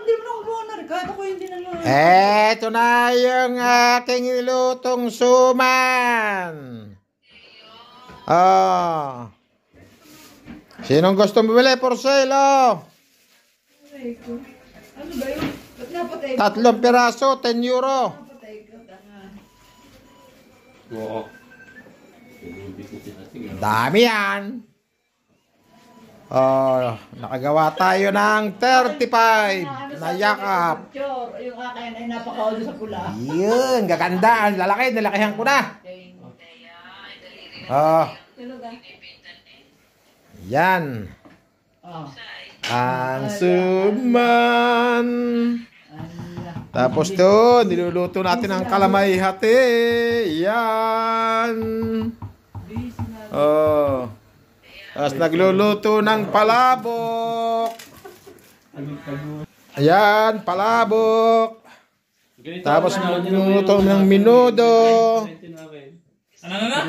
Hindi mo na kumuha na rin. Kahit ako hindi na naman. Eto na yung aking nilutong suman. Oh. Sinong gustong bumili for sale, oh? Ano ba yun? Ba't napatay ko? 3 piraso, 10 euro. Napatay ko, tanga. Oo. Dami yan. Oh, nakagawa tayo ng 35 na yakap. Yung akin ay napakaulo sa pula. Yun, gaganda. Ang lalaki, nalakihan ko na. Oh, yan. Oh. Ang suman. Tapos to, niluluto natin ang kalamay hati. Yan. Oh. Tapos nagluluto ng palabok. Ayan, palabok. Tapos magluluto ng minudo. Ano na?